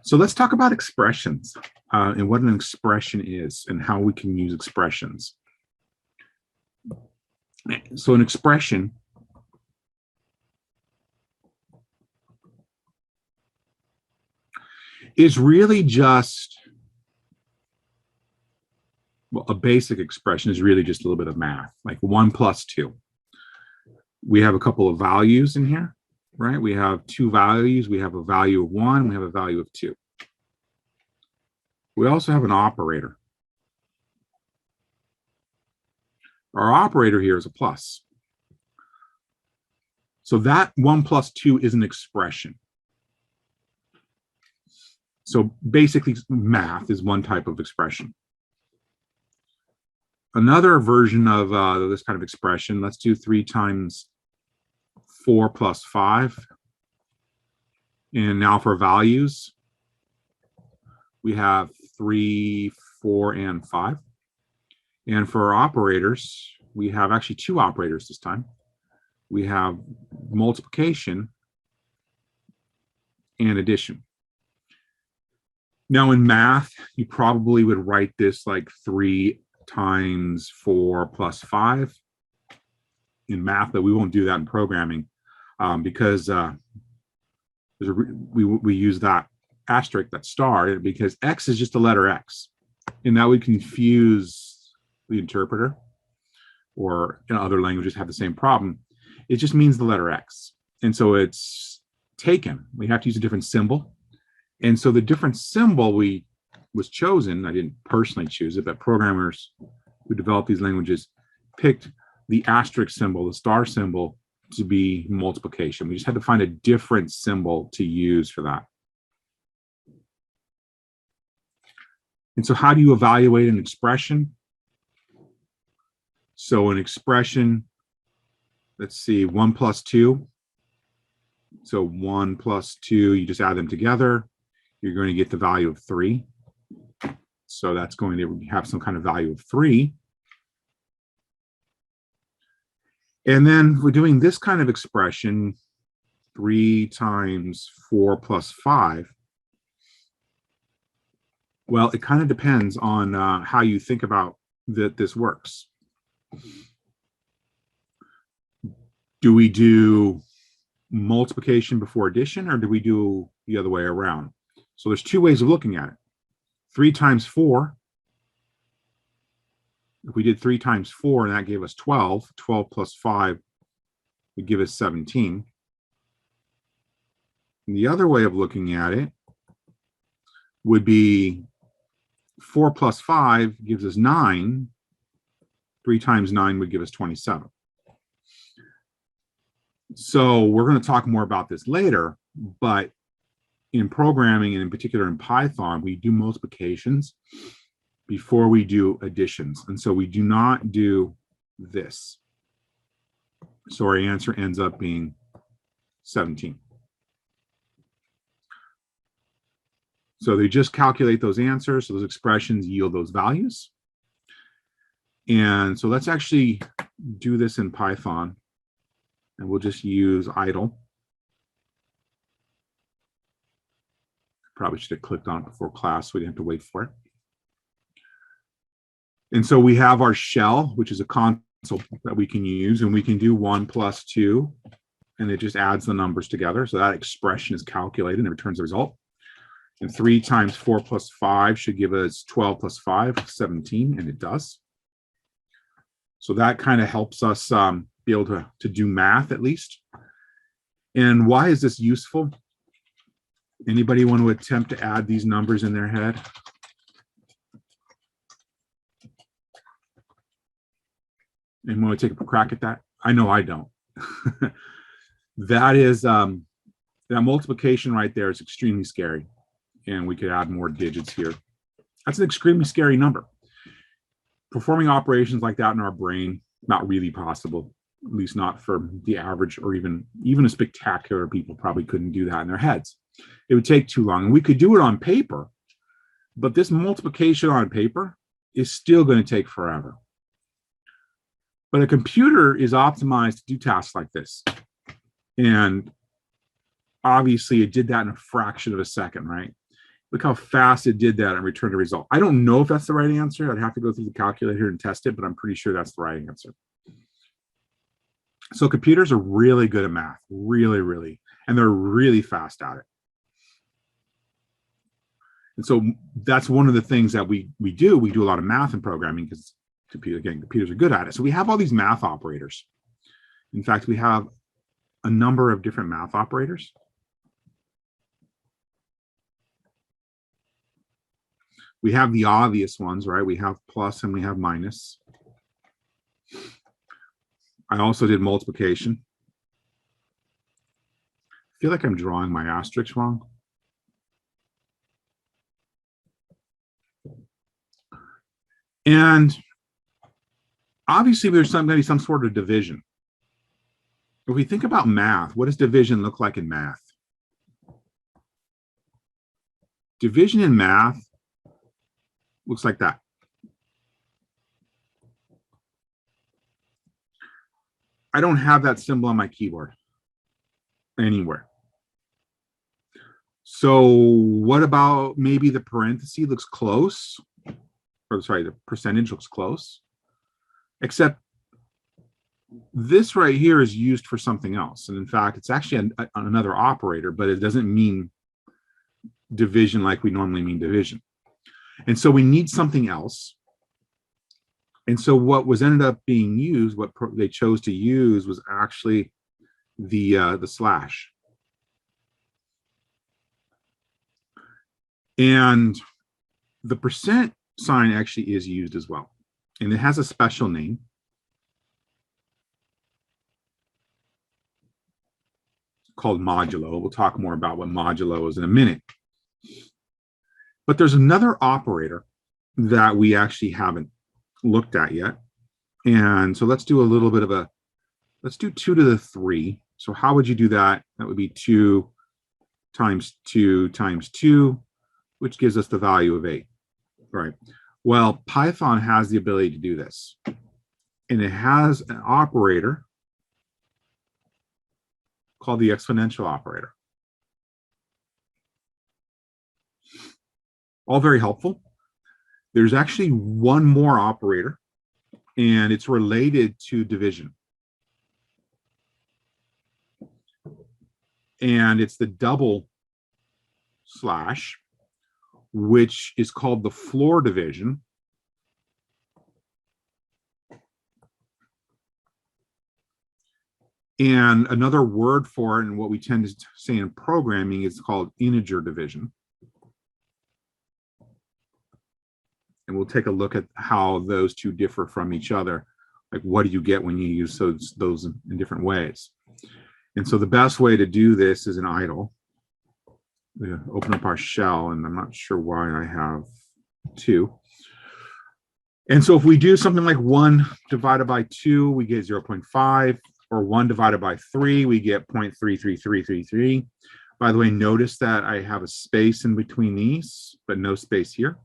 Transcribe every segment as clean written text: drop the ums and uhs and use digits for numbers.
So let's talk about expressions and what an expression is and how we can use expressions. So an expression is really just, well, a basic expression is really just a little bit of math, like 1 plus 2. We have a couple of values in here, right? We have two values. We have a value of 1. We have a value of 2. We also have an operator. Our operator here is a plus. So that 1 plus 2 is an expression. So basically, math is one type of expression. Another version of this kind of expression, let's do 3 times 4 plus 5. And now for values, we have 3, 4, and 5. And for our operators, we have actually 2 operators this time. We have multiplication and addition. Now in math, you probably would write this like 3 times 4 plus 5 in math, but we won't do that in programming because we use that asterisk, that star, because X is just the letter X, and that would confuse the interpreter, or in other languages have the same problem. It just means the letter X, and so it's taken. We have to use a different symbol, and so the different symbol was chosen. I didn't personally choose it, but programmers who developed these languages picked the asterisk symbol, the star symbol, to be multiplication. We just had to find a different symbol to use for that. And so how do you evaluate an expression? So an expression, let's see, 1 plus 2. So 1 plus 2, you just add them together. You're going to get the value of 3. So that's going to have some kind of value of 3. And then we're doing this kind of expression, 3 times 4 plus 5. Well, it kind of depends on how you think about that this works. Do we do multiplication before addition, or do we do the other way around? So there's 2 ways of looking at it. 3 times 4. If we did 3 times 4 and that gave us 12, 12 plus 5 would give us 17. And the other way of looking at it would be 4 plus 5 gives us 9. 3 times 9 would give us 27. So we're going to talk more about this later, but in programming, and in particular in Python, we do multiplications before we do additions. And so we do not do this. So our answer ends up being 17. So they just calculate those answers. So those expressions yield those values. And so let's actually do this in Python. And we'll just use idle. Probably should have clicked on it before class, so we didn't have to wait for it. And so we have our shell, which is a console that we can use, and we can do 1 plus 2, and it just adds the numbers together. So that expression is calculated and it returns the result. And 3 times 4 plus 5 should give us 12 plus 5, 17, and it does. So that kind of helps us be able to do math at least. And why is this useful? Anybody want to attempt to add these numbers in their head? And want to take a crack at that? I know I don't. That is, that multiplication right there is extremely scary. And we could add more digits here. That's an extremely scary number. Performing operations like that in our brain, not really possible, at least not for the average, or even a spectacular people probably couldn't do that in their heads. It would take too long. And we could do it on paper, but this multiplication on paper is still going to take forever. But a computer is optimized to do tasks like this. And obviously it did that in a fraction of a second, right? Look how fast it did that and returned a result. I don't know if that's the right answer. I'd have to go through the calculator and test it, but I'm pretty sure that's the right answer. So computers are really good at math, really, really, and they're really fast at it. And so that's one of the things that we do. We do a lot of math and programming because, computers are good at it. So we have all these math operators. In fact, we have a number of different math operators. We have the obvious ones, right? We have plus and we have minus. I also did multiplication. I feel like I'm drawing my asterisks wrong. And obviously there's going to be some sort of division. If we think about math, what does division look like in math? Division in math looks like that. I don't have that symbol on my keyboard anywhere. So what about maybe the parenthesis looks close? Or sorry, the percentage looks close. Except this right here is used for something else. And in fact, it's actually another operator, but it doesn't mean division like we normally mean division. And so we need something else. And so what was ended up being used, what they chose to use was actually the slash. And the percent sign actually is used as well. And it has a special name. Called modulo. We'll talk more about what modulo is in a minute. But there's another operator that we actually haven't looked at yet. And so let's do a little bit of let's do 2 to the 3. So how would you do that? That would be 2 times 2 times 2, which gives us the value of 8. Right. Well, Python has the ability to do this. And it has an operator called the exponential operator. All very helpful. There's actually one more operator, and it's related to division. And it's the double slash, which is called the floor division. And another word for it, and what we tend to say in programming, is called integer division. And we'll take a look at how those two differ from each other. Like, what do you get when you use those in different ways? And so the best way to do this is an idle. We open up our shell, and I'm not sure why I have 2. And so if we do something like 1 divided by 2, we get 0.5, or 1 divided by 3, we get 0.33333. By the way, notice that I have a space in between these, but no space here.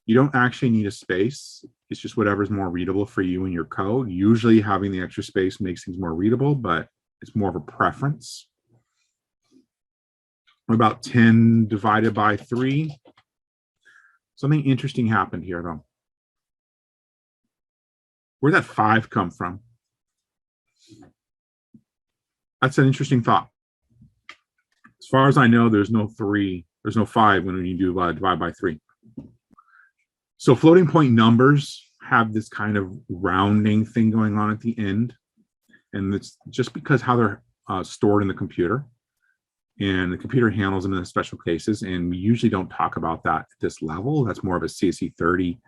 You don't actually need a space. It's just whatever's more readable for you in your code. Usually having the extra space makes things more readable, but it's more of a preference. What about 10 divided by 3? Something interesting happened here, though. Where'd that 5 come from? That's an interesting thought. As far as I know, there's no 3, there's no 5 when you do divide by 3. So floating point numbers have this kind of rounding thing going on at the end. And it's just because how they're stored in the computer. And the computer handles them in special cases. And we usually don't talk about that at this level. That's more of a CSE 30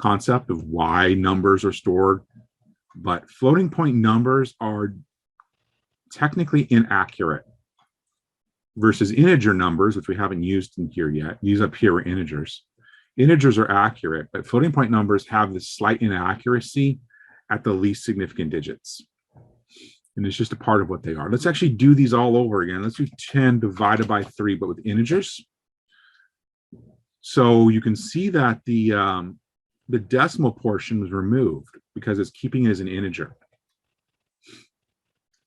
concept of why numbers are stored. But floating point numbers are technically inaccurate versus integer numbers, which we haven't used in here yet. These up here are integers. Integers are accurate, but floating point numbers have this slight inaccuracy at the least significant digits. And it's just a part of what they are. Let's actually do these all over again. Let's do 10 divided by 3, but with integers. So you can see that the decimal portion was removed because it's keeping it as an integer.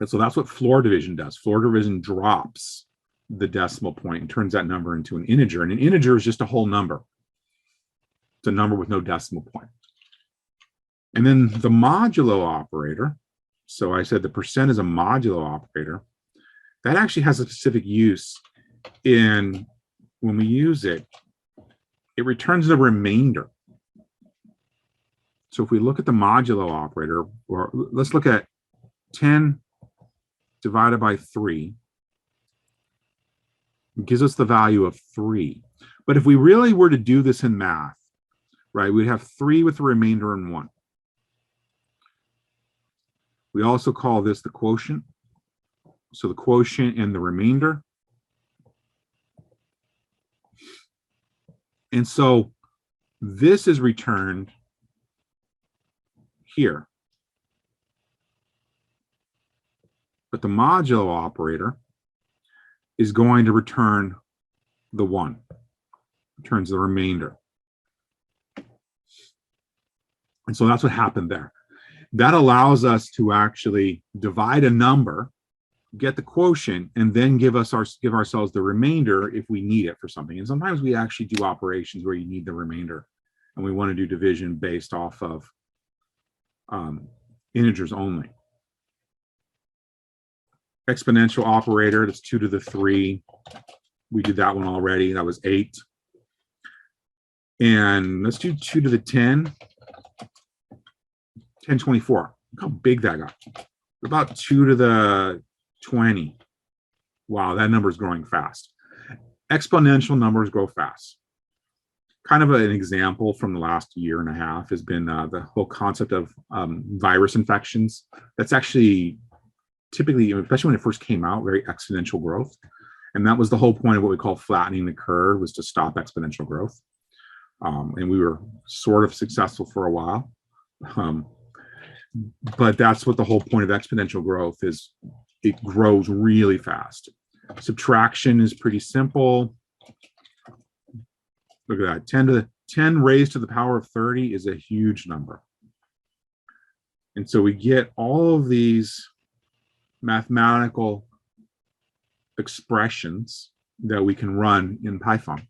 And so that's what floor division does. Floor division drops the decimal point and turns that number into an integer. And an integer is just a whole number. It's a number with no decimal point. And then the modulo operator, so I said the percent is a modulo operator, that actually has a specific use in when we use it, it returns the remainder. So if we look at the modulo operator, or let's look at 10 divided by 3, it gives us the value of 3. But if we really were to do this in math, right, we'd have 3 with the remainder and 1. We also call this the quotient. So the quotient and the remainder. And so this is returned here. But the modulo operator is going to return the 1, returns the remainder. And so that's what happened there. That allows us to actually divide a number, get the quotient, and then give ourselves the remainder if we need it for something. And sometimes we actually do operations where you need the remainder, and we want to do division based off of integers only. Exponential operator, that's 2 to the 3. We did that one already. That was 8. And let's do 2 to the 10. 1024. Look how big that got. About 2 to the 20. Wow, that number is growing fast. Exponential numbers grow fast. Kind of an example from the last year and a half has been the whole concept of virus infections. That's actually typically, especially when it first came out, very exponential growth. And that was the whole point of what we call flattening the curve, was to stop exponential growth. And we were sort of successful for a while. But that's what the whole point of exponential growth is. It grows really fast. Subtraction is pretty simple. Look at that. 10 raised to the power of 30 is a huge number. And so we get all of these mathematical expressions that we can run in Python.